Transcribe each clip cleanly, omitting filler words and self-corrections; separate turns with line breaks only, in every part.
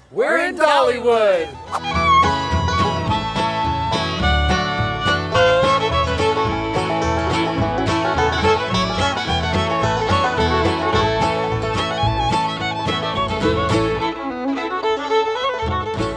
We're in Dollywood!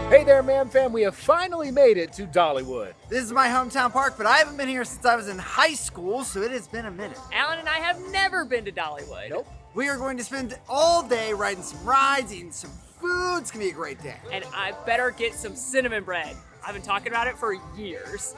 Hey there, MAMFam. We have finally made it to Dollywood.
This is my hometown park, but I haven't been here since I was in high school, so it has been a minute.
Alan and I have never been to Dollywood.
Nope.
We are going to spend all day riding some rides, eating some food. It's gonna be a great day.
And I better get some cinnamon bread. I've been talking about it for years.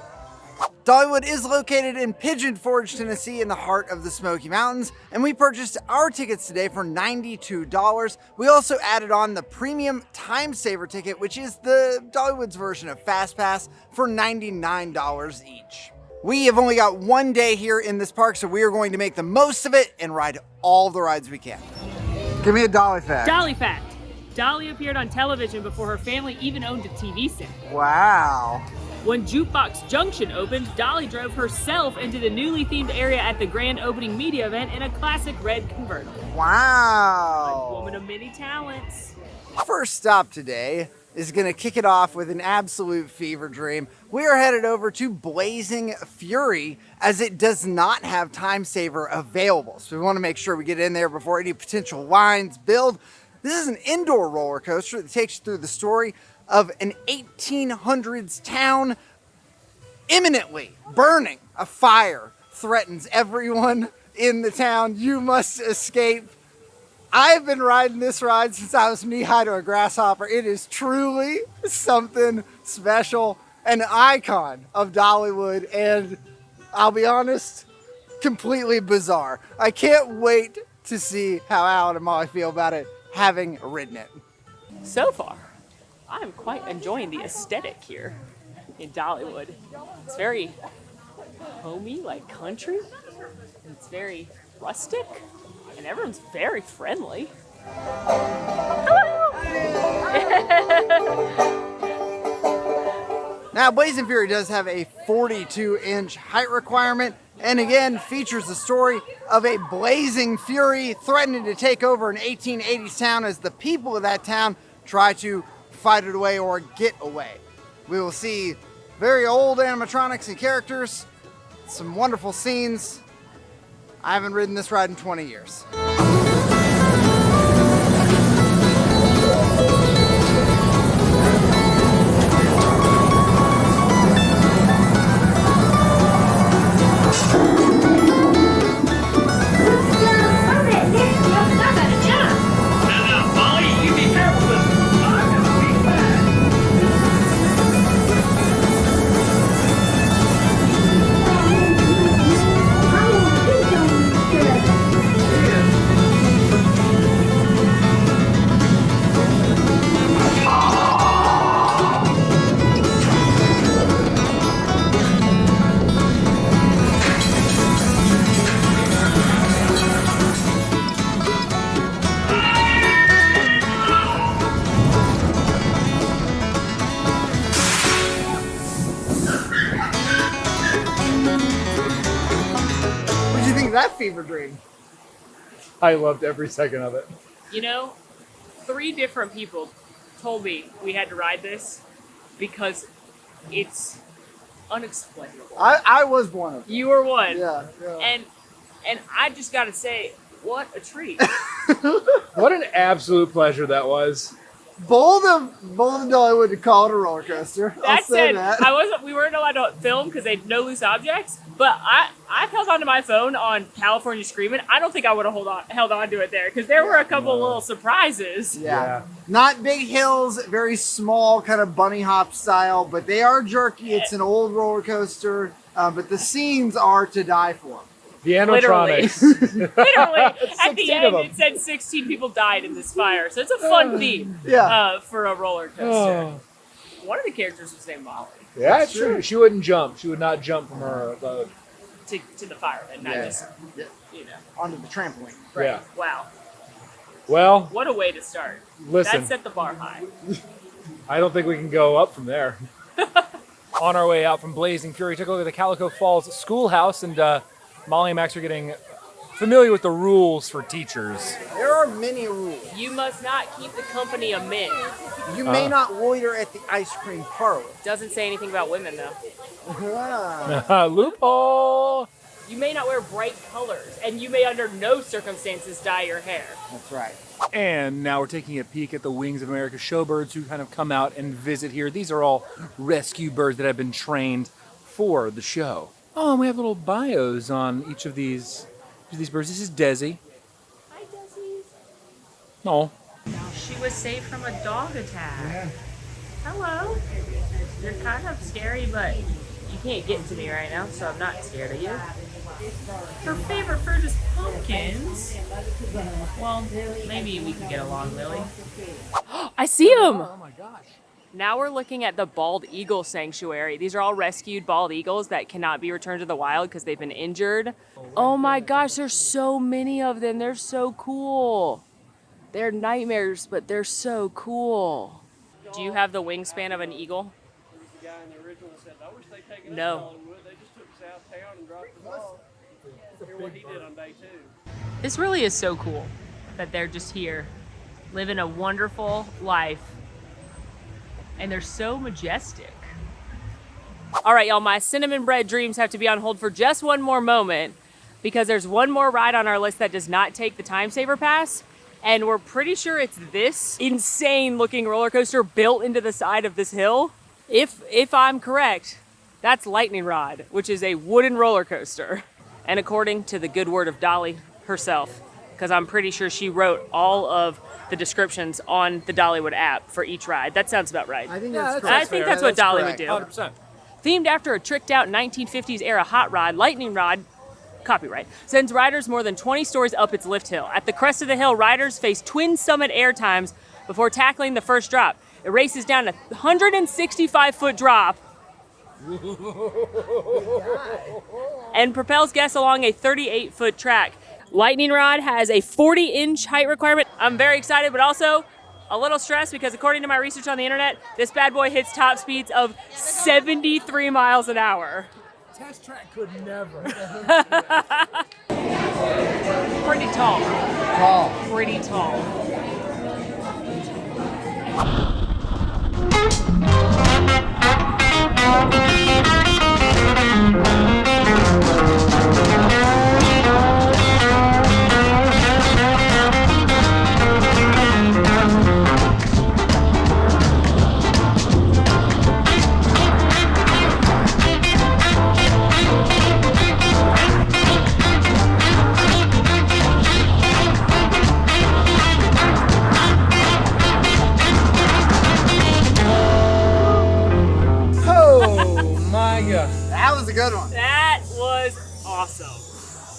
Dollywood is located in Pigeon Forge, Tennessee, in the heart of the Smoky Mountains, and we purchased our tickets today for $92. We also added on the premium time saver ticket, which is the Dollywood's version of Fast Pass, for $99 each. We have only got one day here in this park, so we are going to make the most of it and ride all the rides we can. Give me a Dolly fact.
Dolly fact. Dolly appeared on television before her family even owned a TV set.
Wow.
When Jukebox Junction opened, Dolly drove herself into the newly themed area at the grand opening media event in a classic red convertible.
Wow.
A woman of many talents.
First stop today is gonna kick it off with an absolute fever dream. We are headed over to Blazing Fury, as it does not have time saver available. So we wanna make sure we get in there before any potential lines build. This is an indoor roller coaster that takes you through the story of an 1800s town imminently burning. A fire threatens everyone in the town. You must escape. I've been riding this ride since I was knee-high to a grasshopper. It is truly something special, an icon of Dollywood, and I'll be honest, completely bizarre. I can't wait to see how Alan and Molly feel about it, having ridden it.
So far, I'm quite enjoying the aesthetic here in Dollywood. It's very homey, like country. It's very rustic, and everyone's very friendly.
Now, Blazing Fury does have a 42-inch height requirement, and again features the story of a blazing fury threatening to take over an 1880s town as the people of that town try to fight it away or get away. We will see very old animatronics and characters, some wonderful scenes. I haven't ridden this ride in 20 years. That fever dream.
I loved every second of it.
You know, 3 different people told me we had to ride this because it's unexplainable.
I was one of them.
You were one.
Yeah.
And I just gotta say, what a treat.
What an absolute pleasure that was.
Bold of Dollywood to call it a roller coaster.
That said, we weren't allowed to film because they had no loose objects, but I held onto my phone on California Screamin'. I don't think I would have held on to it there because there were a couple little surprises.
Yeah. Not big hills, very small, kind of bunny hop style, but they are jerky. It's an old roller coaster, but the scenes are to die for.
The animatronics.
Literally. At the end, it said 16 people died in this fire. So it's a fun theme for a roller coaster. One of the characters was named Molly.
Yeah, it's true. She wouldn't jump. She would not jump from her load.
To the fire and not just,
onto the trampoline.
Right.
Yeah.
Wow.
Well.
What a way to start.
Listen.
That set the bar high.
I don't think we can go up from there. On our way out from Blazing Fury, took a look at the Calico Falls Schoolhouse, and Molly and Max are getting familiar with the rules for teachers.
There are many rules.
You must not keep the company of men.
You may not loiter at the ice cream parlor.
Doesn't say anything about women, though.
Loophole!
You may not wear bright colors, and you may under no circumstances dye your hair.
That's right.
And now we're taking a peek at the Wings of America showbirds who kind of come out and visit here. These are all rescue birds that have been trained for the show. Oh, and we have little bios on each of these birds. This is Desi.
Hi, Desi.
Oh.
She was saved from a dog attack. Yeah. Hello. You're kind of scary, but you can't get to me right now, so I'm not scared of you. Her favorite fruit is pumpkins. Well, maybe we can get along, Lily. I see him!
Oh my gosh.
Now we're looking at the bald eagle sanctuary. These are all rescued bald eagles that cannot be returned to the wild because they've been injured. Oh my gosh, there's so many of them. They're so cool. They're nightmares, but they're so cool. Do you have the wingspan of an eagle?
The guy in the original said, I wish they'd taken us
No.
to Dollywood. They just took us out of town and dropped us off. Hear what he did on day 2.
This really is so cool that they're just here, living a wonderful life, and they're so majestic. All right, y'all, my cinnamon bread dreams have to be on hold for just one more moment because there's one more ride on our list that does not take the time saver pass, and we're pretty sure it's this insane looking roller coaster built into the side of this hill. If I'm correct, that's Lightning Rod, which is a wooden roller coaster. And according to the good word of Dolly herself, because I'm pretty sure she wrote all of the descriptions on the Dollywood app for each ride. That sounds about right.
I think
Yeah,
that's
that's
correct.
I think that's what Dolly would do.
100%.
Themed after a tricked out 1950s era hot rod, Lightning Rod, copyright, sends riders more than 20 stories up its lift hill. At the crest of the hill, riders face twin summit air times before tackling the first drop. It races down a 165-foot drop and propels guests along a 38-foot track. Lightning Rod has a 40-inch height requirement. I'm very excited, but also a little stressed because according to my research on the internet, this bad boy hits top speeds of 73 miles an hour.
Test track could never.
Pretty tall.
Tall.
Pretty tall.
Oh my god.
That was a good one.
That was awesome.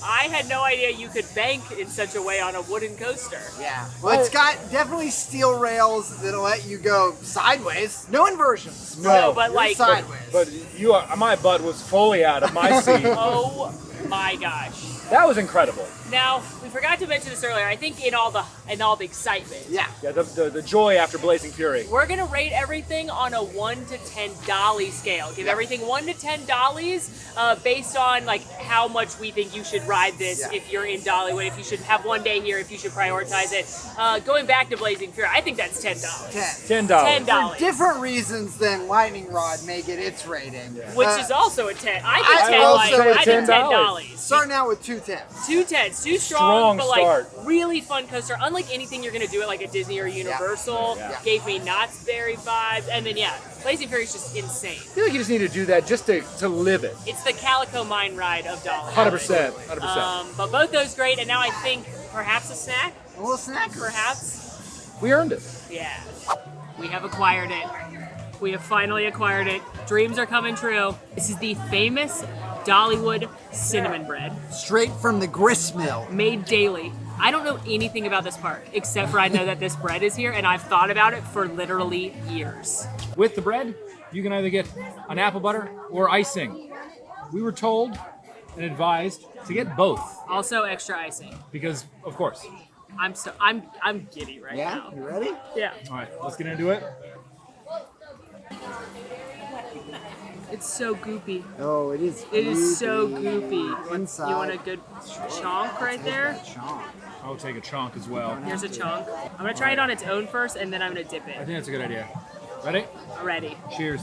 I had no idea you could bank in such a way on a wooden coaster.
Yeah. Well, it's got definitely steel rails that'll let you go sideways. No inversions.
No, but
you're
like-
sideways.
But my butt was fully out of my seat.
Oh my gosh.
That was incredible.
Now, we forgot to mention this earlier. I think in all the excitement,
yeah.
Yeah, the joy after Blazing Fury.
we're gonna rate everything on a 1 to 10 dolly scale. Give everything 1 to 10 dollies based on like how much we think you should ride this
Yeah.
if you're in Dollywood, if you should have one day here, if you should prioritize it. Going back to Blazing Fury, I think that's $10.
10.
$10.
$10.
For different reasons than Lightning Rod may get its rating.
Which
Uh,
is also a 10.
I
I think
also
$10.
say
I think
$10.
$10.
starting out with 2 10s.
2 10s, too strong,
Strong
but like
start.
really fun coaster. Unlike anything you're gonna do at like a Disney or Universal.
Yeah.
Gave me Knott's Berry vibes, and then yeah, Blazing Fury is just insane.
I feel like you just need to do that just to live it.
It's the Calico Mine ride of Dolly.
100%. 100%.
But both those great, and now I think perhaps a snack,
A little snack.
perhaps.
We earned it.
Yeah, we have acquired it. We have finally acquired it. Dreams are coming true. This is the famous Dollywood cinnamon bread.
Straight from the grist mill.
Made daily. I don't know anything about this park except for I know that this bread is here and I've thought about it for literally years.
With the bread, you can either get an apple butter or icing. We were told and advised to get both
Also extra icing.
because, of course.
I'm giddy right
Yeah?
now.
You ready?
Yeah.
All right, let's get into it.
It's so goopy.
Oh, it is.
It is so
goopy.
goopy.
Inside.
You want a good chonk right there?
Chonk.
I'll take a chunk as well.
Here's a chonk. I'm gonna try it on its own first, and then I'm gonna dip
I
it.
think that's a good idea. Ready?
Ready.
Cheers.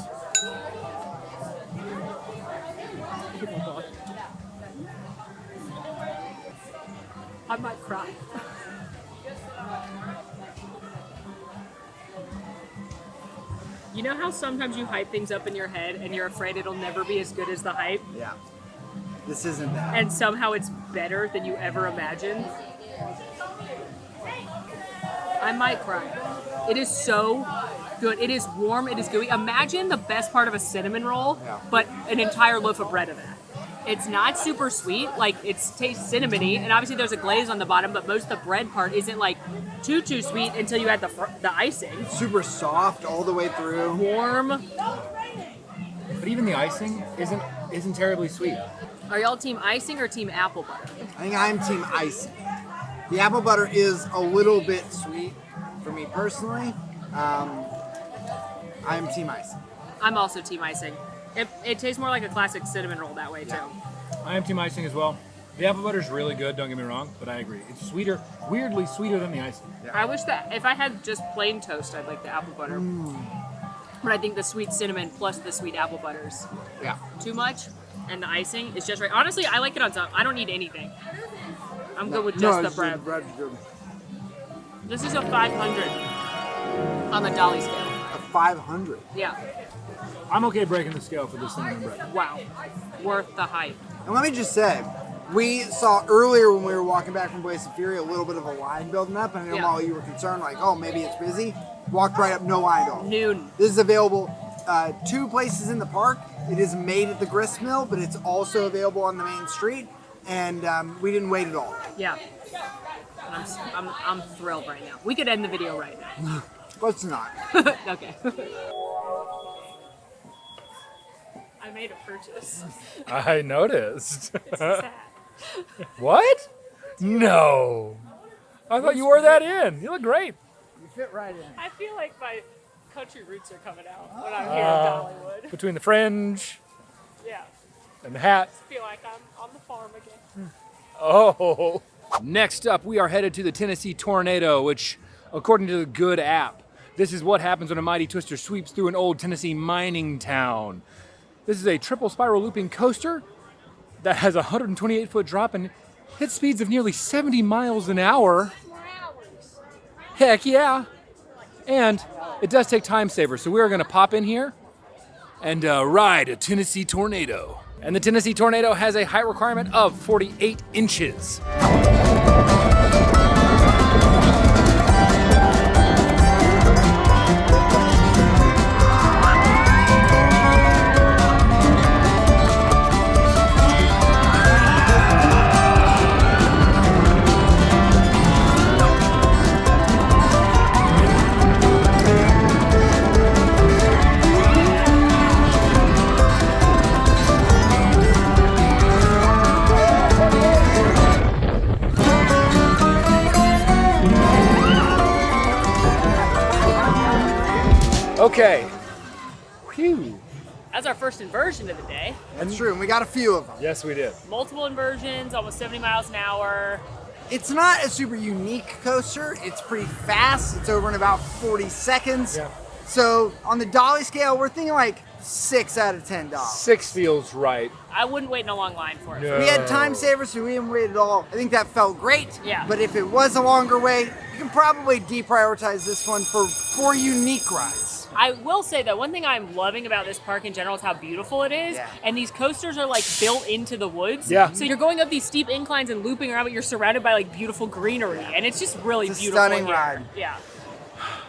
I might cry. You know how sometimes you hype things up in your head and you're afraid it'll never be as good as the hype?
Yeah. This isn't that.
And somehow it's better than you ever imagined? I might cry. It is so good. It is warm, it is gooey. Imagine the best part of a cinnamon roll, but an entire loaf of bread of that. It's not super sweet, like it tastes cinnamony, and obviously there's a glaze on the bottom, but most of the bread part isn't like too sweet until you add the icing.
Super soft all the way through.
Warm.
But even the icing isn't terribly sweet.
Are y'all team icing or team apple butter?
I think I'm team icing. The apple butter is a little bit sweet for me personally. I'm team icing.
I'm also team icing. It tastes more like a classic cinnamon roll that way too.
I am team icing as well. The apple butter is really good, don't get me wrong, but I agree. It's sweeter, weirdly sweeter than the icing.
I wish that if I had just plain toast, I'd like the apple butter. But I think the sweet cinnamon plus the sweet apple butters
Yeah.
too much, and the icing is just right. Honestly, I like it on top. I don't need anything. I'm good with just the bread.
The bread's good.
This is a 500 on the Dolly scale.
A 500.
Yeah.
I'm okay breaking the scale for this cinnamon bread.
Wow. Worth the hype.
And let me just say, we saw earlier when we were walking back from Blaze of Fury a little bit of a line building up, and I know
Yeah.
Molly, you were concerned, like, oh, maybe it's busy. Walked right up, no line at all.
Noon.
This is available 2 places in the park. It is made at the grist mill, but it's also available on the main street, and we didn't wait at all.
Yeah. I'm thrilled right now. We could end the video right now.
Let's not.
Okay. I made a purchase.
I noticed.
It's sad.
What? No. I thought you wore that in. You look great.
You fit right in.
I feel like my country roots are coming out when I'm here in Dollywood.
Between the fringe
Yeah.
and the hat.
I feel like I'm on the farm again.
Oh. Next up, we are headed to the Tennessee Tornado, which, according to the Good app, this is what happens when a mighty twister sweeps through an old Tennessee mining town. This is a triple spiral looping coaster that has a 128-foot drop and hit speeds of nearly 70 miles an hour. Heck yeah. And it does take time saver, so we are going to pop in here and ride a Tennessee Tornado. And the Tennessee Tornado has a height requirement of 48 inches. Okay. Whew.
That's our first inversion of the day.
That's true, and we got a few of them.
Yes, we did.
Multiple inversions, almost 70 miles an hour.
It's not a super unique coaster. It's pretty fast. It's over in about 40 seconds.
Yeah.
So on the Dolly scale, we're thinking like 6 out of $10.
6 feels right.
I wouldn't wait in a long line for it.
No.
We had time savers, so we didn't wait at all. I think that felt great.
Yeah.
But if it was a longer wait, you can probably deprioritize this one for unique rides.
I will say that one thing I'm loving about this park in general is how beautiful it is.
Yeah.
And these coasters are like built into the woods.
Yeah.
So you're going up these steep inclines and looping around, but you're surrounded by like beautiful greenery. And it's just really
It's a
beautiful
stunning
here.
ride.
Yeah.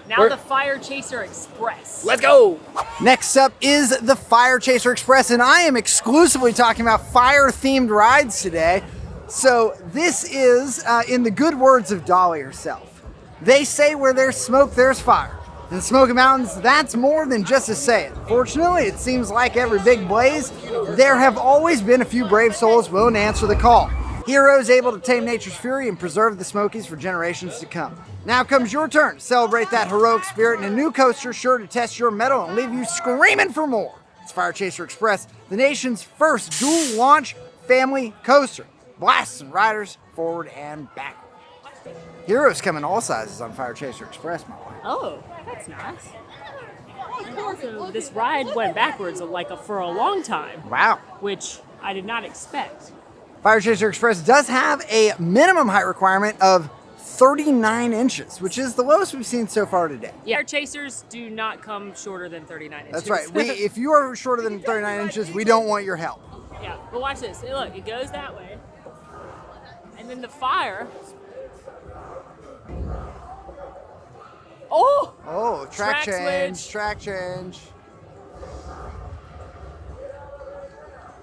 Now
We're-
the Fire Chaser Express.
Let's go.
Next up is the Fire Chaser Express, and I am exclusively talking about fire-themed rides today. So this is, in the good words of Dolly herself, they say where there's smoke, there's fire. In the Smoky Mountains, that's more than just a saying. Fortunately, it seems like every big blaze, there have always been a few brave souls willing to answer the call. Heroes able to tame nature's fury and preserve the Smokies for generations to come. Now comes your turn to celebrate that heroic spirit in a new coaster sure to test your mettle and leave you screaming for more. It's Fire Chaser Express, the nation's first dual-launch family coaster, blasting riders forward and backward. Heroes come in all sizes on Fire Chaser Express, my boy.
Oh, that's nice. So this ride went backwards for a long time,
Wow.
which I did not expect.
Fire Chaser Express does have a minimum height requirement of 39 inches, which is the lowest we've seen so far today.
Yeah, our chasers do not come shorter than 39 inches.
That's right. If you are shorter than 39 inches, we don't want your help.
Yeah, but watch this. Hey, look, it goes that way. And then the fire. Oh!
Oh, track change,
switch.
track change.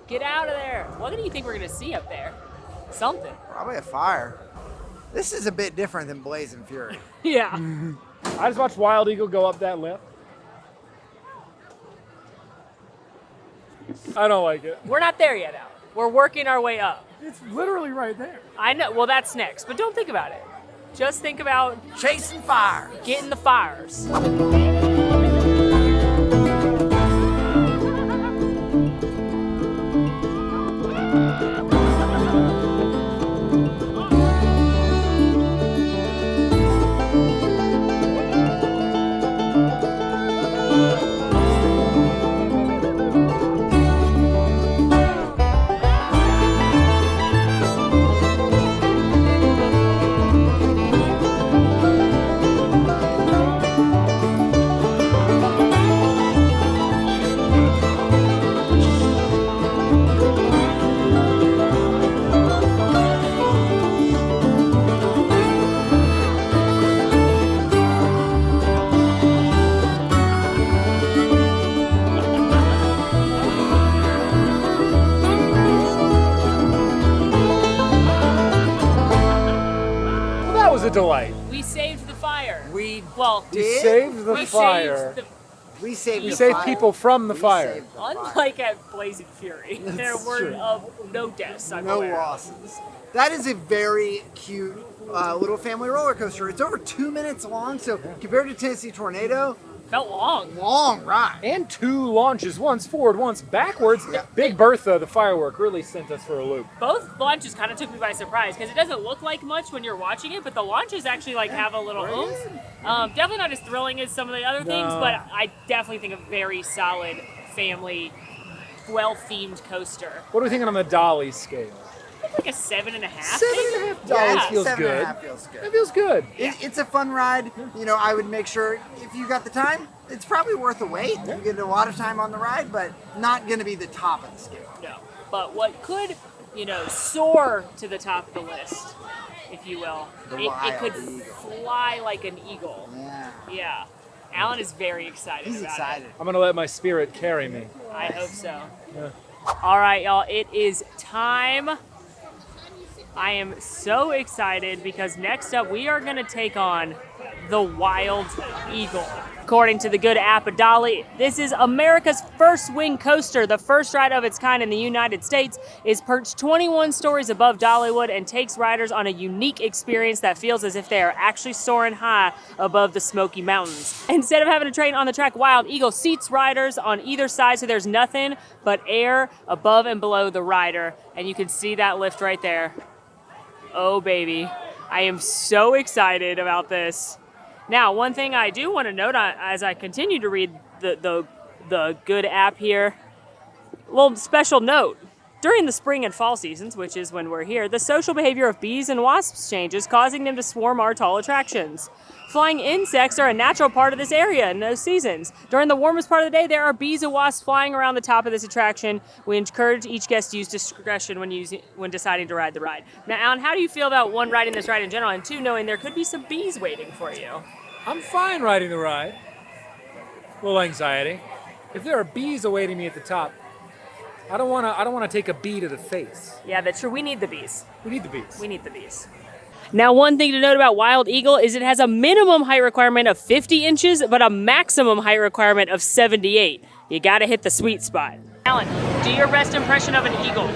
Get out of there. What do you think we're going to see up there? Something.
Probably a fire. This is a bit different than Blazing Fury.
Yeah.
I just watched Wild Eagle go up that lift. I don't like it.
We're not there yet, Al. We're working our way up.
It's literally right there.
I know. Well, that's next. But don't think about it. Just think about
Chasing fire.
getting the fires.
That was a delight.
We saved the fire.
We
Well,
You
Did?
saved the
we
fire.
saved the.
we saved
You
the
saved
fire.
people from the
We
fire.
saved the fire.
Unlike at Blazing Fury, there were
true.
no deaths. I'm
No
aware of.
losses. That is a very cute little family roller coaster. It's over 2 minutes long, so compared to Tennessee Tornado,
Felt long.
long ride.
And 2 launches, once forward, once backwards.
Yeah.
Big Bertha, the firework, really sent us for a loop.
Both launches kind of took me by surprise because it doesn't look like much when you're watching it, but the launches actually have a little oomph. Definitely not as thrilling as some of the other things,
No.
but I definitely think a very solid family, well-themed coaster.
What are we thinking on the Dolly scale?
I think like a 7.5.
7.5
maybe?
Dollies
Yeah.
feels
7.5
good.
feels good.
That feels good.
It's a fun ride. You know, I would make sure if you got the time, it's probably worth the wait. You get a lot of time on the ride, but not going to be the top of the scale.
No. But what could, soar to the top of the list, if you will,
The
it could
Wild Eagle.
fly like an eagle.
Yeah.
Yeah. Alan is very excited
He's
about
excited.
I'm going to let my spirit carry me.
it. I hope so.
Yeah.
All right, y'all, it is time. I am so excited because next up we are going to take on the Wild Eagle. According to the good app of Dolly, this is America's first wing coaster. The first ride of its kind in the United States is perched 21 stories above Dollywood and takes riders on a unique experience that feels as if they are actually soaring high above the Smoky Mountains. Instead of having a train on the track, Wild Eagle seats riders on either side, so there's nothing but air above and below the rider. And you can see that lift right there. Oh, baby. I am so excited about this. Now, one thing I do want to note as I continue to read the good app here, well, special note. During the spring and fall seasons, which is when we're here, the social behavior of bees and wasps changes, causing them to swarm our tall attractions. Flying insects are a natural part of this area in those seasons. During the warmest part of the day, there are bees and wasps flying around the top of this attraction. We encourage each guest to use discretion when deciding to ride the ride. Now, Alan, how do you feel about one, riding this ride in general, and two, knowing there could be some bees waiting for you?
I'm fine riding the ride. A little anxiety. If there are bees awaiting me at the top, I don't want to take a bee to the face.
Yeah, that's true. We need the bees.
We need the bees.
We need the bees. Now, one thing to note about Wild Eagle is it has a minimum height requirement of 50 inches, but a maximum height requirement of 78. You gotta hit the sweet spot. Alan, do your best impression of an eagle.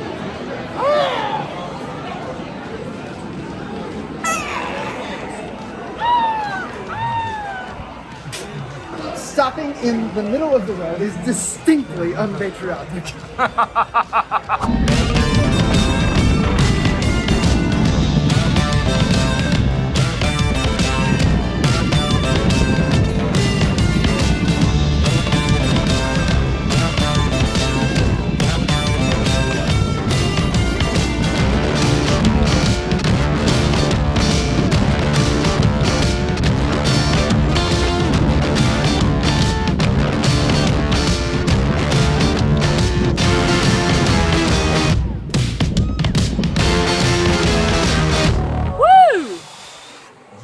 stopping in the middle of the road is distinctly unpatriotic.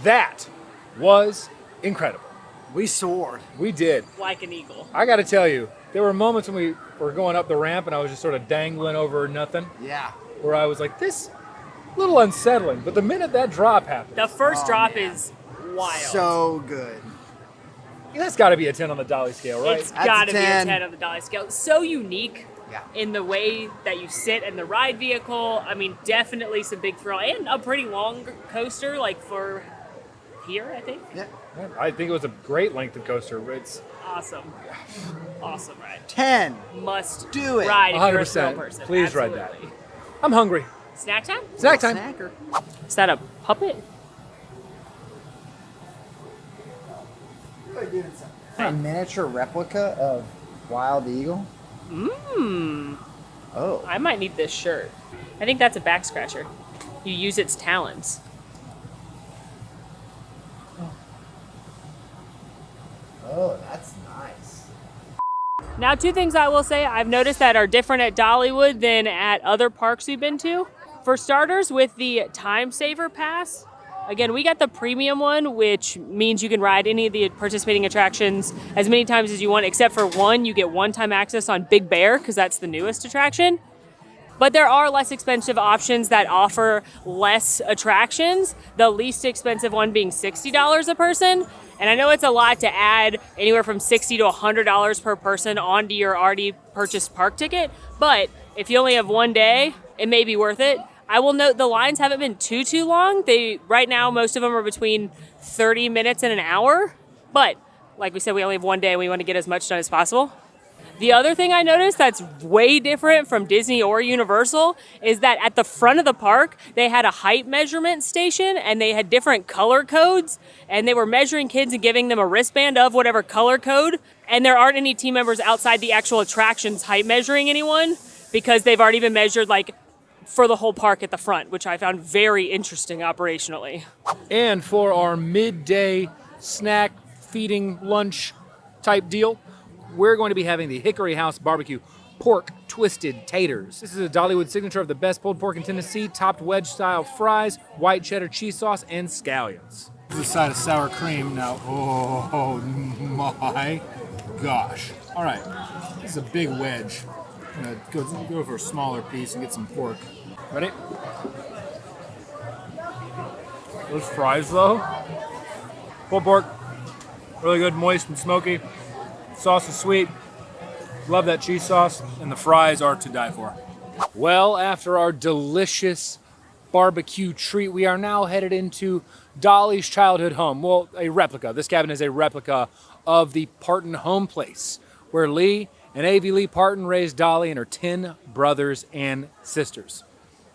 That was incredible.
We soared.
We did.
Like an eagle.
I got to tell you, there were moments when we were going up the ramp and I was just sort of dangling over nothing,
Yeah.
where I was like, this a little unsettling. But the minute that drop happened,
The first drop
man.
is wild.
So good.
that's got to be a 10 on the Dolly scale, right?
It's
That's
got to
a
be a
10.
10 on the Dolly scale. It's so unique
Yeah.
in the way that you sit in the ride vehicle. I mean, definitely some big thrill and a pretty long coaster, like for here, I think.
Yeah.
Yeah, I think it was a great length of coaster. It's
Awesome. Awesome ride.
10.
Must
Do it.
ride if you're a
100%.
thrill person.
Please ride that.
Absolutely.
I'm hungry.
Snack time?
Snack time.
Snacker.
Is that a puppet?
A miniature replica of Wild Eagle. Oh.
I might need this shirt. I think that's a back scratcher. You use its talons.
Oh, that's nice.
Now, two things I will say I've noticed that are different at Dollywood than at other parks we've been to. For starters, with the Time Saver Pass, again, we got the premium one, which means you can ride any of the participating attractions as many times as you want, except for one. You get one-time access on Big Bear, because that's the newest attraction. But there are less expensive options that offer less attractions, the least expensive one being $60 a person. And I know it's a lot to add anywhere from $60 to $100 per person onto your already purchased park ticket, but if you only have one day, it may be worth it. I will note the lines haven't been too long. Right now, most of them are between 30 minutes and an hour, but like we said, we only have one day and we want to get as much done as possible. The other thing I noticed that's way different from Disney or Universal is that at the front of the park, they had a height measurement station and they had different color codes and they were measuring kids and giving them a wristband of whatever color code. And there aren't any team members outside the actual attractions height measuring anyone because they've already been measured like for the whole park at the front, which I found very interesting operationally.
And for our midday snack, feeding, lunch type deal, we're going to be having the Hickory House Barbecue Pork Twisted Taters. This is a Dollywood signature of the best pulled pork in Tennessee, topped wedge-style fries, white cheddar cheese sauce, and scallions. This is a side of sour cream now. Oh my gosh. All right, this is a big wedge. I'm gonna go for a smaller piece and get some pork. Ready? Those fries though, pulled pork, really good, moist and smoky. Sauce is sweet. Love that cheese sauce, and the fries are to die for. Well, after our delicious barbecue treat, we are now headed into Dolly's childhood home. Well, a replica. This cabin is a replica of the Parton home place, where Lee and A.V. Lee Parton raised Dolly and her 10 brothers and sisters.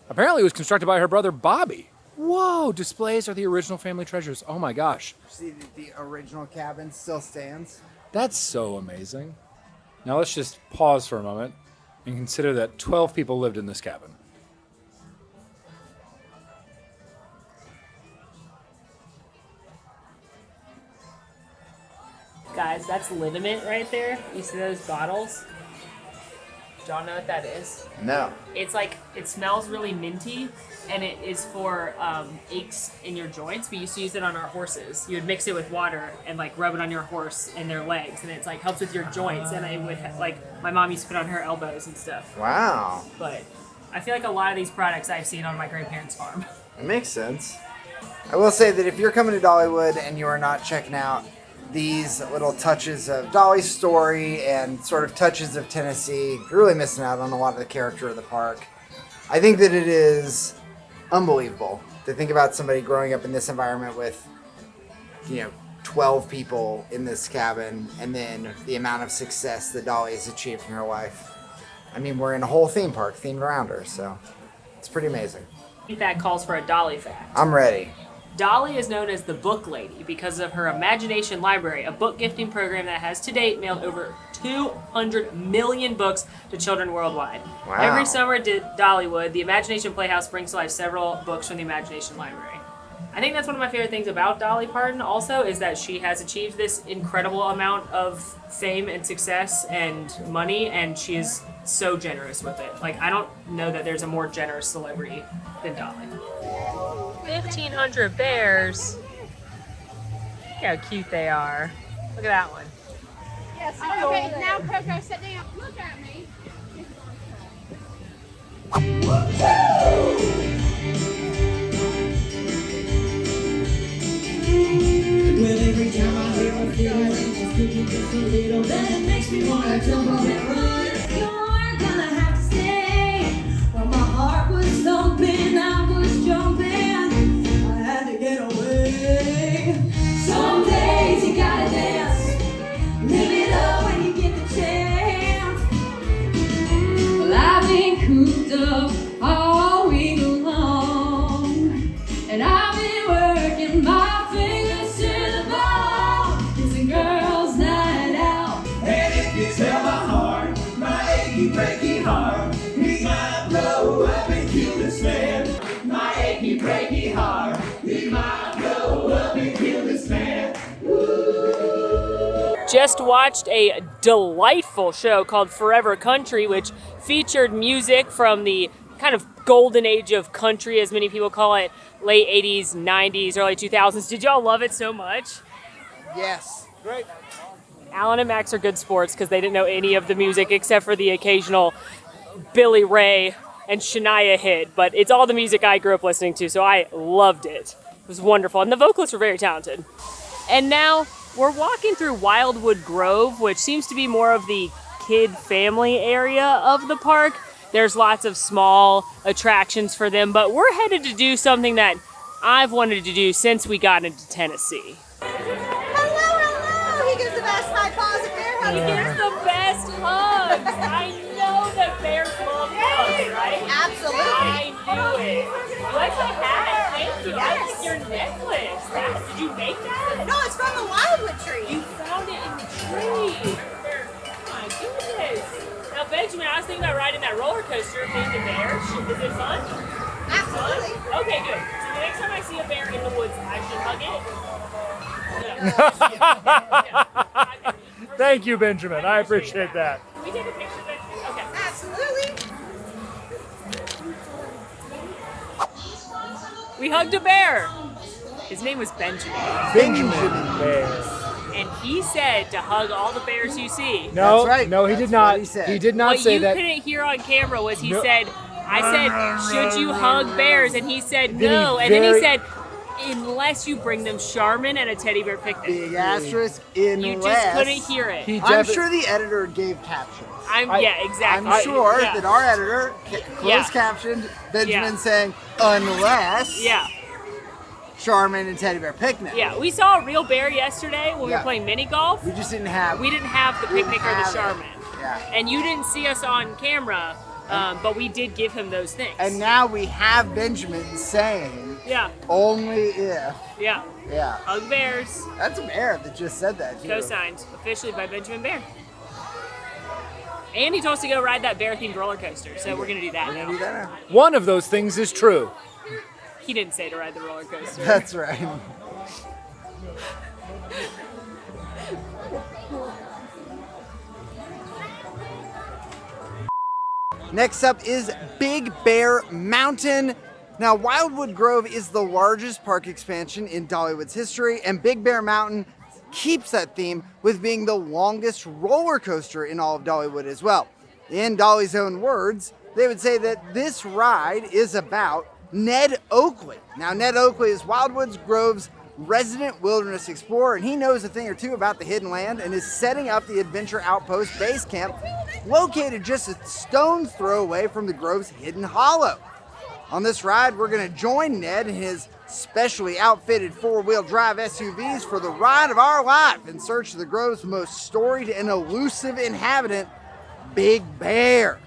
Apparently it was constructed by her brother Bobby. Whoa, displays are the original family treasures. Oh my gosh.
See that the original cabin still stands?
That's so amazing. Now let's just pause for a moment and consider that 12 people lived in this cabin.
Guys, that's liniment right there. You see those bottles? Do y'all know what that is?
No.
It's like, it smells really minty, and it is for aches in your joints. We used to use it on our horses. You would mix it with water and like rub it on your horse and their legs, and it's like helps with your joints. And it would like my mom used to put on her elbows and stuff.
Wow.
But I feel like a lot of these products I've seen on my grandparents' farm.
It makes sense. I will say that if you're coming to Dollywood and you are not checking out these little touches of Dolly's story and sort of touches of Tennessee, you're really missing out on a lot of the character of the park. I think that it is unbelievable to think about somebody growing up in this environment with, 12 people in this cabin, and then the amount of success that Dolly has achieved in her life. I mean, we're in a whole theme park themed around her, so it's pretty amazing.
That calls for a Dolly fact.
I'm ready.
Dolly is known as the Book Lady because of her Imagination Library, a book gifting program that has to date mailed over 200 million books to children worldwide.
Wow.
Every summer at Dollywood, the Imagination Playhouse brings to life several books from the Imagination Library. I think that's one of my favorite things about Dolly Parton also is that she has achieved this incredible amount of fame and success and money, and she is so generous with it. Like, I don't know that there's a more generous celebrity than Dolly. 1,500 bears. Look how cute they are. Look at that one.
Yes. Okay, now Coco, sit down. Look at me.
Well, every time I hear a feeling, it's kicking just a little, then it makes me wanna jump up and run. You're gonna have to stay. While my heart was thumping, I was jumping. I had to get away. Some days you gotta dance, live it up when you get the chance. Well, I've been cooped up all week long, and I've been working my fingers to the bone. It's a girls' night out.
And if you tell my heart, my achy breaky heart, he might blow up and kill this man. My achy breaky heart, he might blow up and kill this man.
Just watched a delightful show called Forever Country, which featured music from the kind of golden age of country, as many people call it, late 80s, 90s, early 2000s. Did y'all love it so much?
Yes.
Great.
Alan and Max are good sports because they didn't know any of the music except for the occasional Billy Ray and Shania hit, but it's all the music I grew up listening to, so I loved it. It was wonderful, and the vocalists were very talented. And now we're walking through Wildwood Grove, which seems to be more of the kid family area of the park. There's lots of small attractions for them, but we're headed to do something that I've wanted to do since we got into Tennessee.
Hello. He gives the best high paws of bear
He
hugs.
gives the best hugs. I know that bears love hugs, right?
Absolutely.
I knew it. You like my hat? Thank you. I like your necklace. Did you make that?
No, it's from the Wildwood tree.
You found it in the tree. Oh my goodness. Now, Benjamin, I was thinking about riding that roller coaster named the bear. Is it fun?
Absolutely.
Okay, good. So the next time I see a bear in the woods, I should hug it.
Thank you, Benjamin. I appreciate that.
Can we take a picture of it? Okay.
Absolutely.
We hugged a bear. His name was Benjamin.
Benjamin Bear.
And he said to hug all the bears you see.
No,
That's right.
no, he
That's
did not.
what he said.
He did not
What
say
you
that.
couldn't hear on camera was he
No.
said, I said, should you hug bears? And he said
Then he
no. And then he
very-
said, unless you bring them Charmin and a teddy bear picnic.
Big asterisk in
You just
less.
couldn't hear it.
He
I'm
defi-
sure the editor gave captions.
Yeah, exactly.
I'm sure
Yeah.
that our editor closed
Yeah.
captioned Benjamin
Yeah.
saying, unless
Yeah,
Charmin and Teddy Bear Picnic.
yeah. We saw a real bear yesterday when we
Yeah.
were playing mini golf.
We just didn't have.
We didn't have the
we didn't
picnic or the
have it.
Charmin.
Yeah.
And you didn't see us on camera, but we did give him those things.
And now we have Benjamin saying,
yeah,
only if.
yeah.
Yeah.
Hug bears.
That's a bear that just said that, too.
Co-signed officially by Benjamin Bear. And he told us to go ride that bear-themed roller coaster, so we're gonna do that
We're
now.
gonna do that now.
One of those things is true.
He didn't say to ride the roller coaster.
That's right. Next up is Big Bear Mountain. Now, Wildwood Grove is the largest park expansion in Dollywood's history, and Big Bear Mountain keeps that theme with being the longest roller coaster in all of Dollywood as well. In Dolly's own words, they would say that this ride is about Ned Oakley. Now, Ned Oakley is Wildwood Grove's resident wilderness explorer, and he knows a thing or two about the hidden land and is setting up the Adventure Outpost base camp located just a stone's throw away from the Grove's hidden hollow. On this ride, we're going to join Ned in his specially outfitted four-wheel drive SUVs for the ride of our life in search of the Grove's most storied and elusive inhabitant, Big Bear.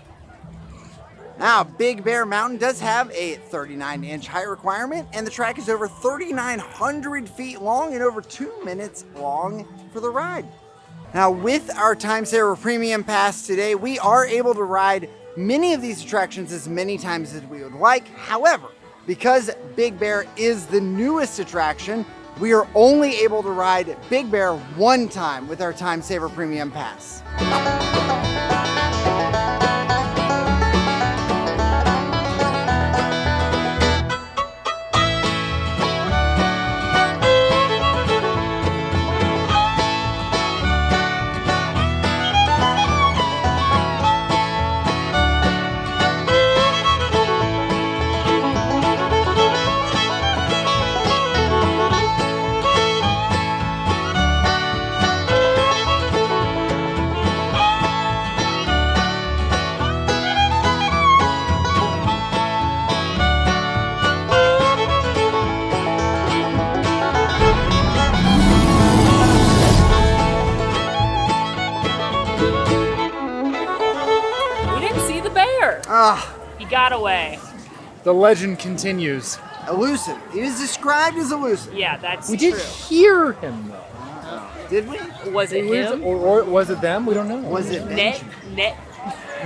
Now, Big Bear Mountain does have a 39-inch height requirement, and the track is over 3,900 feet long and over 2 minutes long for the ride. Now, with our Time Saver Premium Pass today, we are able to ride many of these attractions as many times as we would like. However, because Big Bear is the newest attraction, we are only able to ride Big Bear one time with our Time Saver Premium Pass.
He got away.
The legend continues.
Elusive. He is described as elusive.
Yeah, that's
We
true.
did hear him, though.
Did we?
Was it him?
Or was it them? We don't know.
Was it Benjamin?
Net.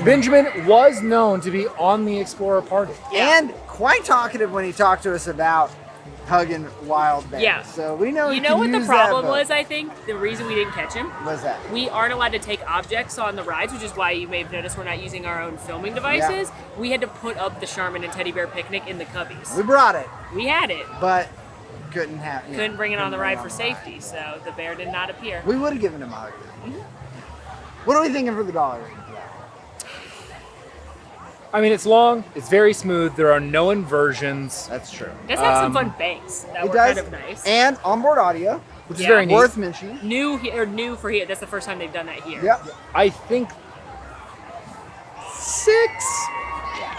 Benjamin was known to be on the Explorer party.
Yeah.
And quite talkative when he talked to us about hugging wild bears.
Yeah.
So we know.
You
he
know
can
what the
use
problem
that vote.
was, I think? The reason we didn't catch him?
What's that?
We aren't allowed to take objects on the rides, which is why you may have noticed we're not using our own filming devices.
Yeah.
We had to put up the Charmin and Teddy Bear picnic in the cubbies.
We brought it,
We had it.
but couldn't have. yeah,
Couldn't bring it on the ride for
the
safety, so the bear did not appear.
We would have given him a hug. What are we thinking for the dollar rating for that?
I mean, it's long, it's very smooth, there are no inversions,
That's true.
It does have some fun banks that
It
were
does,
kind of nice.
and onboard audio,
which is
Yeah.
very neat.
worth mentioning.
New for here. That's the first time they've done that here.
Yep.
I think 6.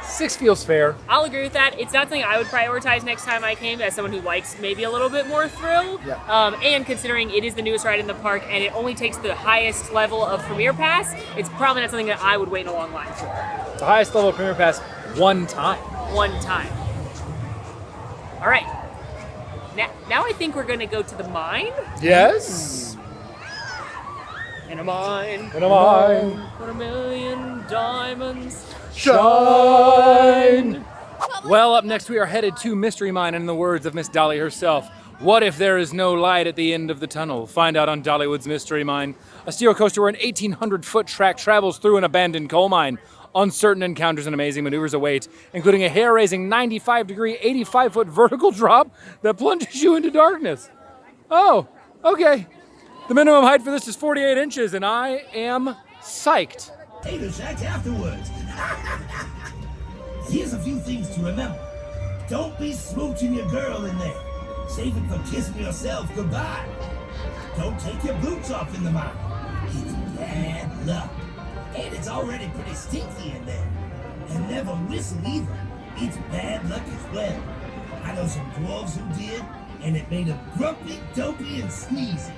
6 feels fair.
I'll agree with that. It's not something I would prioritize next time I came as someone who likes maybe a little bit more thrill.
Yeah.
And considering it is the newest ride in the park and it only takes the highest level of Premier Pass, it's probably not something that I would wait in a long line for.
The highest level of Premier Pass one time.
One time. All right. Now I think we're going to go to the mine.
Yes.
In a mine.
In a mine.
Put a million diamonds.
Shine. Well, up next we are headed to Mystery Mine, and in the words of Miss Dolly herself, what if there is no light at the end of the tunnel? Find out on Dollywood's Mystery Mine, a steel coaster where an 1,800-foot track travels through an abandoned coal mine. Uncertain encounters and amazing maneuvers await, including a hair-raising 95-degree, 85-foot vertical drop that plunges you into darkness. Oh, okay. The minimum height for this is 48 inches, and I am psyched.
Tater Shack afterwards. Here's a few things to remember. Don't be smooching your girl in there. Save it for kissing yourself goodbye. Don't take your boots off in the mine. It's bad luck. And it's already pretty stinky in there. And never whistle either. It's bad luck as well. I know some dwarves who did, and it made them grumpy, dopey, and sneezy.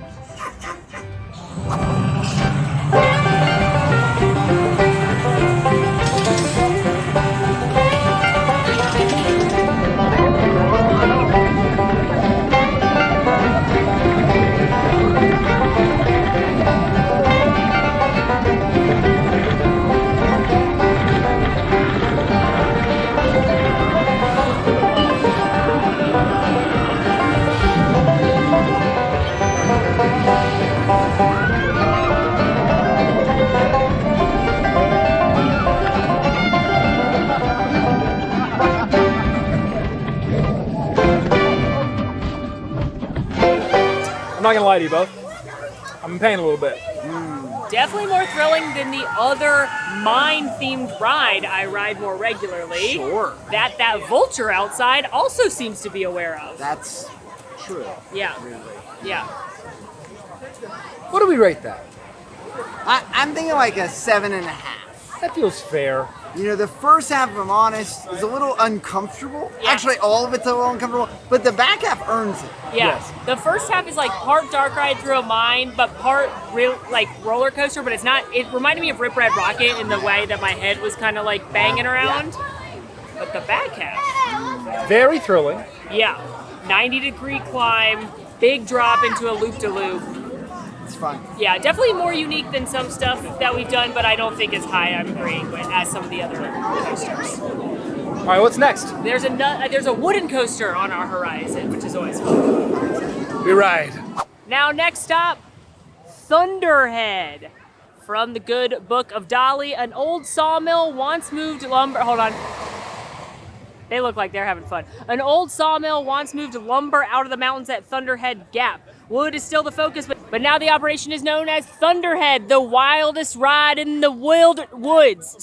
I'm not gonna lie to you both. I'm in pain a little bit.
Definitely more thrilling than the other mine-themed ride I ride more regularly.
Sure.
That vulture outside also seems to be aware of.
That's true.
Yeah. Yeah.
What do we rate that?
I'm thinking like a 7.5.
That feels fair.
You know, the first half, if I'm honest, is a little uncomfortable.
Yeah.
Actually, all of it's a little uncomfortable, but the back half earns it.
Yeah.
Yes.
The first half is like part dark ride through a mine, but part real like roller coaster. But it's not. It reminded me of Rip Red Rocket in the way that my head was kind of like banging around. But the back half,
Very thrilling.
yeah, 90-degree climb, big drop into a loop-de-loop.
It's fun.
Yeah, definitely more unique than some stuff that we've done, but I don't think as high I'm agreeing with as some of the other coasters.
All right, what's next?
There's a wooden coaster on our horizon, which is always fun.
We ride.
Now, next stop, Thunderhead. From the good book of Dolly, an old sawmill once moved lumber. Hold on. They look like they're having fun. An old sawmill once moved lumber out of the mountains at Thunderhead Gap. Wood is still the focus, but now the operation is known as Thunderhead, the wildest ride in the woods.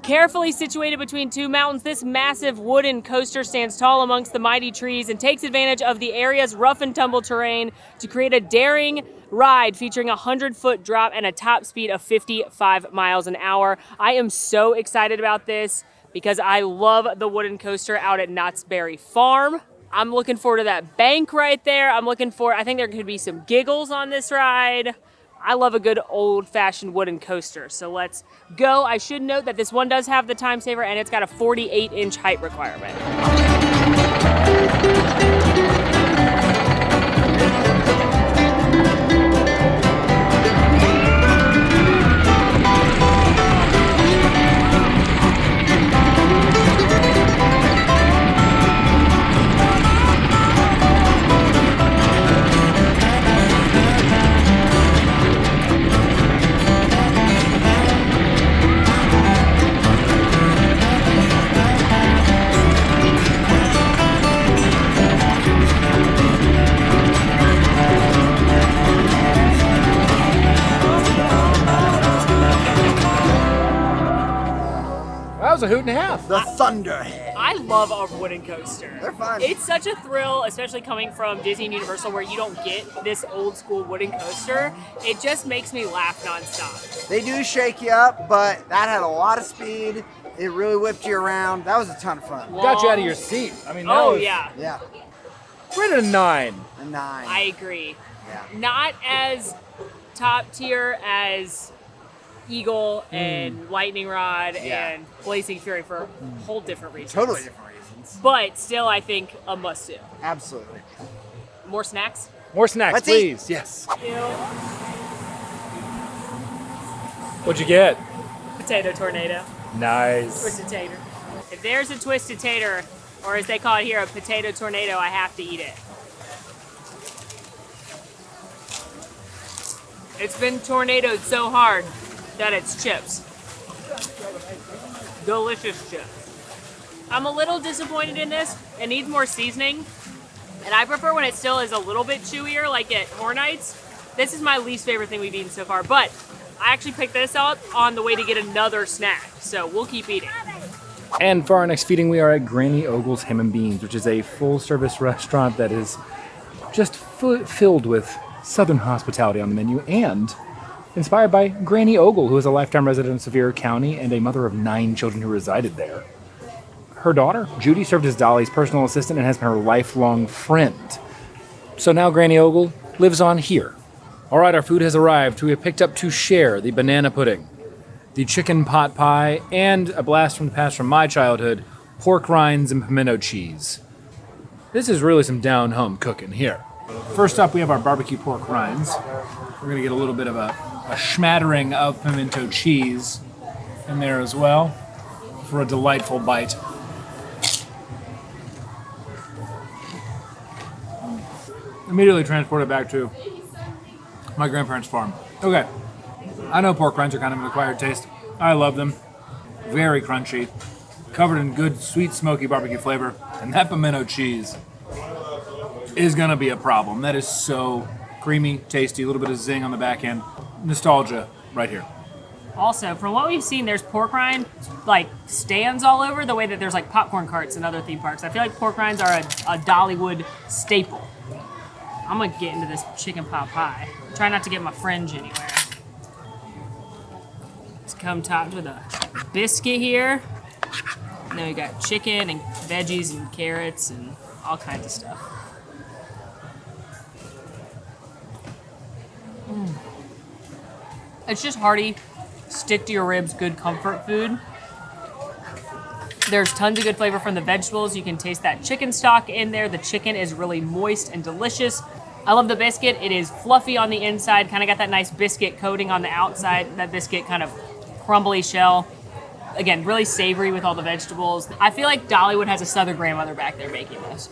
Carefully situated between two mountains, this massive wooden coaster stands tall amongst the mighty trees and takes advantage of the area's rough and tumble terrain to create a daring ride featuring a 100-foot drop and a top speed of 55 miles an hour. I am so excited about this because I love the wooden coaster out at Knott's Berry Farm. I'm looking forward to that bank right there. I think there could be some giggles on this ride. I love a good old-fashioned wooden coaster, so let's go. I should note that this one does have the time saver and it's got a 48-inch height requirement.
That was a hoot and a half.
The Thunderhead.
I love a wooden coaster.
They're fun.
It's such a thrill, especially coming from Disney and Universal where you don't get this old school wooden coaster. It just makes me laugh nonstop.
They do shake you up, but that had a lot of speed. It really whipped you around. That was a ton of fun.
Got you out of your seat. I mean, that
Oh,
was,
yeah.
Yeah,
We're at a 9.
a 9.
I agree.
Yeah.
Not as top tier as Eagle and Lightning Rod
Yeah.
and Blazing Fury for whole different reasons.
Totally different reasons.
But still, I think a must do.
Absolutely.
More snacks?
More snacks,
Let's
please. Yes.
Ew.
What'd you get?
Potato tornado.
Nice.
Twisted tater. If there's a twisted tater, or as they call it here, a potato tornado, I have to eat it. It's been tornadoed so hard that it's chips. Delicious chips. I'm a little disappointed in this. It needs more seasoning. And I prefer when it still is a little bit chewier, like at Hornites. This is my least favorite thing we've eaten so far, but I actually picked this up on the way to get another snack, so we'll keep eating.
And for our next feeding, we are at Granny Ogle's Ham and Beans, which is a full-service restaurant that is just filled with Southern hospitality on the menu and inspired by Granny Ogle, who is a lifetime resident of Sevier County and a mother of 9 children who resided there. Her daughter, Judy, served as Dolly's personal assistant and has been her lifelong friend. So now Granny Ogle lives on here. All right, our food has arrived. We have picked up to share the banana pudding, the chicken pot pie, and a blast from the past from my childhood, pork rinds and pimento cheese. This is really some down-home cooking here. First up, we have our barbecue pork rinds. We're gonna get a little bit of a smattering of pimento cheese in there as well for a delightful bite. Immediately transported back to my grandparents' farm. Okay, I know pork rinds are kind of an acquired taste. I love them. Very crunchy, covered in good, sweet, smoky barbecue flavor, and that pimento cheese is gonna be a problem. That is so creamy, tasty, a little bit of zing on the back end. Nostalgia right here.
Also, from what we've seen, there's pork rind like stands all over the way that there's like popcorn carts in other theme parks. I feel like pork rinds are a Dollywood staple. I'm gonna get into this chicken pot pie. Try not to get my fringe anywhere. It's come topped with a biscuit here. And then we got chicken and veggies and carrots and all kinds of stuff. It's just hearty, stick to your ribs, good comfort food. There's tons of good flavor from the vegetables. You can taste that chicken stock in there. The chicken is really moist and delicious. I love the biscuit. It is fluffy on the inside, kind of got that nice biscuit coating on the outside. That biscuit kind of crumbly shell. Again, really savory with all the vegetables. I feel like Dollywood has a Southern grandmother back there making this.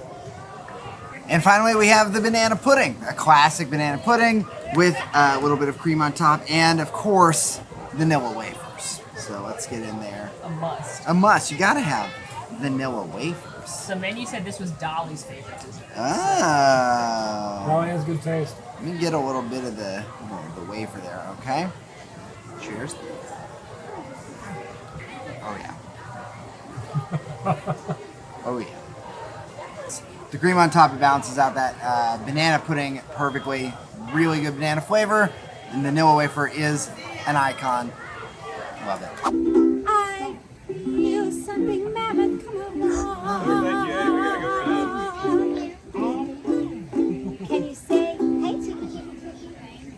And finally, we have the banana pudding, a classic banana pudding with a little bit of cream on top and, of course, vanilla wafers. So let's get in there.
A must.
A must. You gotta have vanilla wafers.
The menu said this was Dolly's favorite dessert.
Oh.
Probably has good taste.
Let me get a little bit of the wafer there, okay? Cheers. Oh, yeah. Oh, yeah. The cream on top, it balances out that banana pudding perfectly. Really good banana flavor. And the vanilla wafer is an icon. Love it.
I feel something mammoth come along. Can you say, hey, chicken?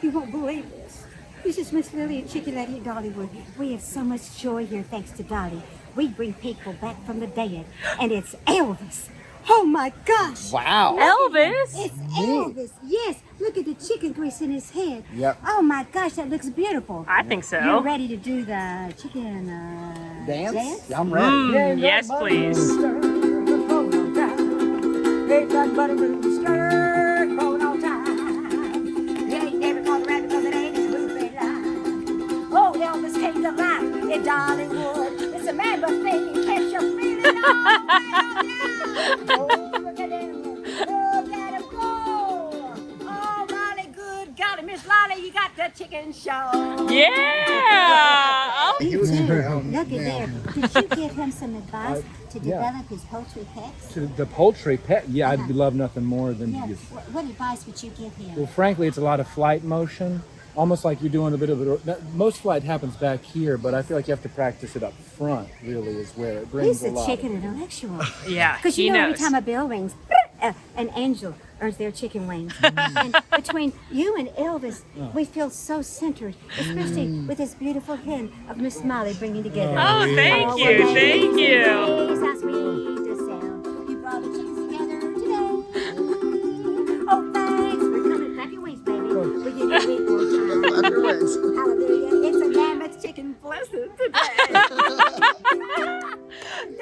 You won't believe this. This is Miss Lily and Chicken Lady at Dollywood. We have so much joy here thanks to Dolly. We bring people back from the dead, and it's Elvis. Oh my gosh!
Wow.
Elvis?
It's Elvis. Yes, look at the chicken grease in his head.
Yep.
Oh my gosh, that looks beautiful.
I think so.
You're ready to do the chicken
Dance? Yeah, I'm ready.
Yes, please.
Oh, Elvis came to life in Dollywood. It's a man but thing, catch your feeling all down. Oh, look at him. Look at him go. Oh, Lolly, good golly. Miss Lolly, you got the chicken show.
Yeah!
You too. Look at there. Did you give him some advice to develop his poultry pets?
To the poultry pet, yeah, I'd love nothing more than
Yeah.
to
What advice would you give him?
Well, frankly, it's a lot of flight motion, almost like you're doing a bit of it. Most flight happens back here, but I feel like you have to practice it up front. Really, is where it brings
He's
a
a
lot.
chicken intellectual.
Yeah,
Because
he
you know,
knows.
every time a bell rings, an angel earns their chicken wings. And between you and Elvis, we feel so centered, especially with this beautiful hymn of Miss Molly bringing together.
Oh, thank you,
what
thank
amazing
you.
days, how sweet to sound. You brought the chickens together today. Oh, thanks for coming. Clap your wings, baby. We give you a big more time. Hallelujah. It's a mammoth chicken blessing today.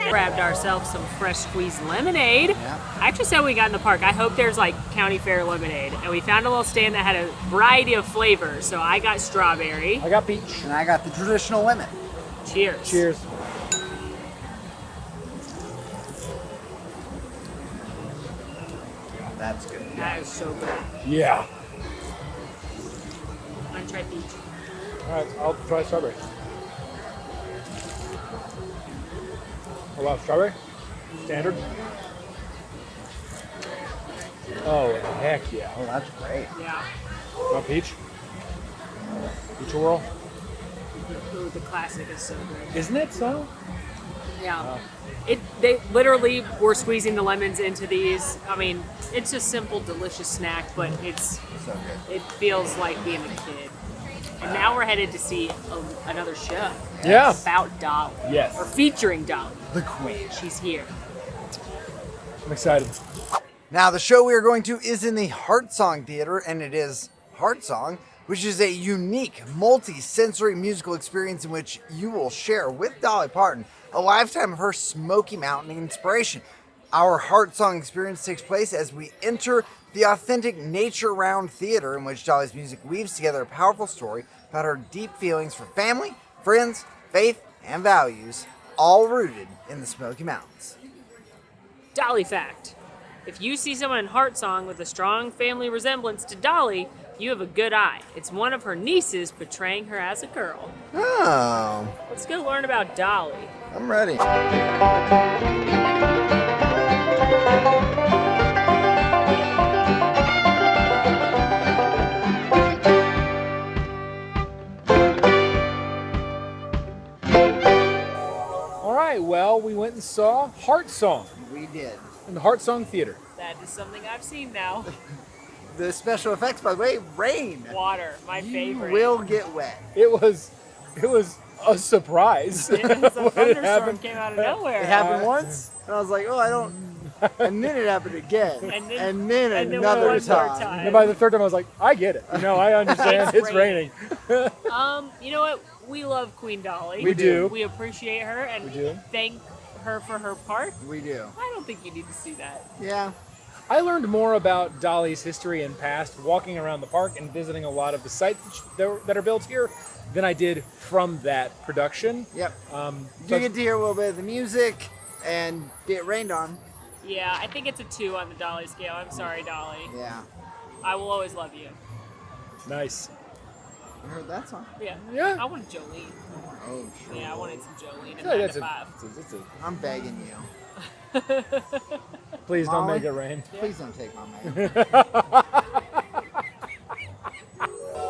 Grabbed ourselves some fresh squeezed lemonade. I actually said we got in the park, I hope there's like county fair lemonade. And we found a little stand that had a variety of flavors. So I got strawberry.
I got peach.
And I got the traditional lemon.
Cheers.
Cheers.
That's good.
That is so good.
Yeah.
I'm gonna try peach.
All right, I'll try strawberry. Oh wow, strawberry? Standard? Oh, heck yeah.
Oh, that's great.
Yeah.
Want peach? Peach whirl?
Ooh, the classic is so good.
Isn't it so?
Yeah. They literally were squeezing the lemons into these. I mean, it's a simple, delicious snack, but
So good.
it feels like being a kid. And now we're headed to see another show.
Yeah.
About Dolly.
Yes.
Or featuring Dolly.
The queen.
She's here.
I'm excited.
Now, the show we are going to is in the Heart Song Theater, and it is Heart Song, which is a unique, multi-sensory musical experience in which you will share with Dolly Parton a lifetime of her Smoky Mountain inspiration. Our Heart Song experience takes place as we enter the authentic nature-round theater in which Dolly's music weaves together a powerful story about her deep feelings for family, friends, faith, and values, all rooted in the Smoky Mountains.
Dolly fact. If you see someone in Heart Song with a strong family resemblance to Dolly, you have a good eye. It's one of her nieces portraying her as a girl.
Oh,
Let's go learn about Dolly.
I'm ready.
right, well, we went and saw Heart Song
We did.
in the Heart Song Theater.
That is something I've seen now.
The special effects, by the way, rain.
Water, my favorite.
You will get wet.
It was a surprise.
It was a
when it
thunderstorm
happened.
came out of nowhere.
It happened once, and I was like, oh, I don't. And then it happened again.
And then
and then
one
another
more
time.
time.
And by the third time, I was like, I get it. I understand.
It's
It's raining.
You know what? We love Queen Dolly.
We do.
We appreciate her and
We do.
thank her for her part.
We do.
I don't think you need to see that.
Yeah.
I learned more about Dolly's history and past walking around the park and visiting a lot of the sites that are built here than I did from that production.
Yep.
So
You get to hear a little bit of the music and get rained on.
Yeah, I think it's a 2 on the Dolly scale. I'm sorry, Dolly.
Yeah.
I will always love you.
nice.
You heard that song?
Yeah.
Yeah.
I wanted Jolene.
Oh, sure.
Yeah, I wanted some Jolene
I
in
feel like
9
that's
to 5.
it's a
I'm begging you.
please don't
Molly?
make it rain.
Please don't take my man.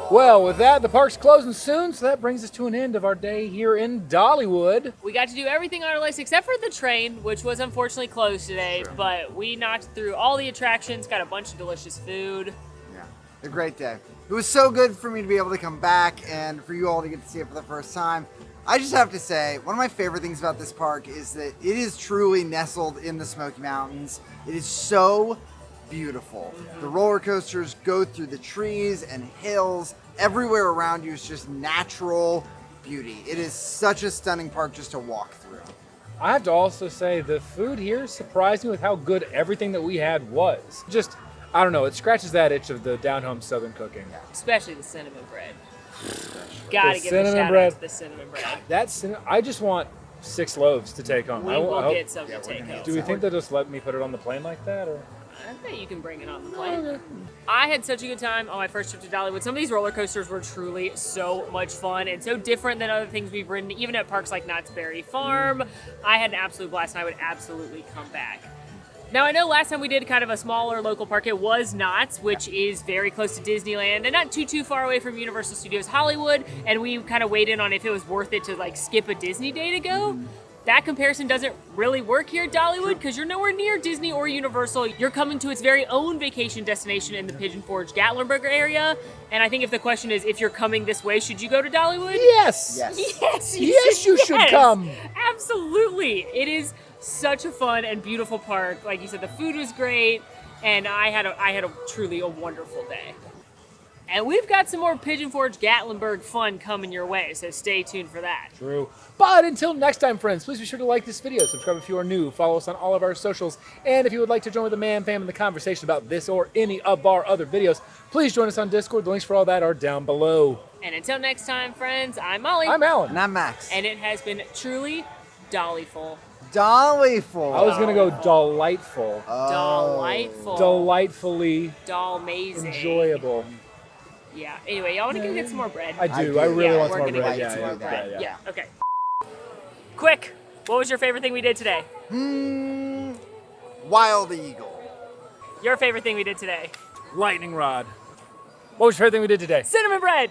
Well, with that, the park's closing soon, so that brings us to an end of our day here in Dollywood.
We got to do everything on our list except for the train, which was unfortunately closed today, but we knocked through all the attractions, got a bunch of delicious food.
Yeah. A great day. It was so good for me to be able to come back and for you all to get to see it for the first time. I just have to say, one of my favorite things about this park is that it is truly nestled in the Smoky Mountains. It is so beautiful. The roller coasters go through the trees and hills. Everywhere around you is just natural beauty. It is such a stunning park just to walk through.
I have to also say the food here surprised me with how good everything that we had was. Just, I don't know, it scratches that itch of the down-home Southern cooking.
Especially the cinnamon bread. Gotta
The
give a
cinnamon
shout
bread.
out to the cinnamon bread.
I just want 6 loaves to take home.
We
I
will
hope-
get some to take home.
Do we think they'll just let me put it on the plane like that? Or?
I bet you can bring it on the plane. I had such a good time on my first trip to Dollywood. Some of these roller coasters were truly so much fun and so different than other things we've ridden, even at parks like Knott's Berry Farm. I had an absolute blast and I would absolutely come back. Now, I know last time we did kind of a smaller local park, it was Knott's, which is very close to Disneyland and not too far away from Universal Studios Hollywood, and we kind of weighed in on if it was worth it to like skip a Disney day to go. That comparison doesn't really work here at Dollywood because you're nowhere near Disney or Universal. You're coming to its very own vacation destination in the Pigeon Forge Gatlinburg area. And I think if the question is if you're coming this way, should you go to Dollywood?
Yes!
Yes.
Yes,
Yes, you should come.
Absolutely. It is such a fun and beautiful park. Like you said, the food was great, and I had a truly a wonderful day. And we've got some more Pigeon Forge Gatlinburg fun coming your way, so stay tuned for that.
True. But until next time, friends, please be sure to like this video, subscribe if you are new, follow us on all of our socials, and if you would like to join with the MAMFam in the conversation about this or any of our other videos, please join us on Discord. The links for all that are down below.
And until next time, friends, I'm Molly.
I'm Alan.
And I'm Max.
And it has been truly Dollyful.
Dollyful.
I was going to go delightful.
Delightful.
Delightfully
Doll-mazing.
enjoyable.
Yeah. Anyway, y'all want to go get some more bread?
I do.
do.
I really
Yeah,
want
we're
some more
gonna
bread.
get
Yeah,
some
yeah,
more bread.
yeah.
Yeah. Okay. Quick. What was your favorite thing we did today?
Wild Eagle.
Your favorite thing we did today?
Lightning rod. What was your favorite thing we did today?
Cinnamon bread.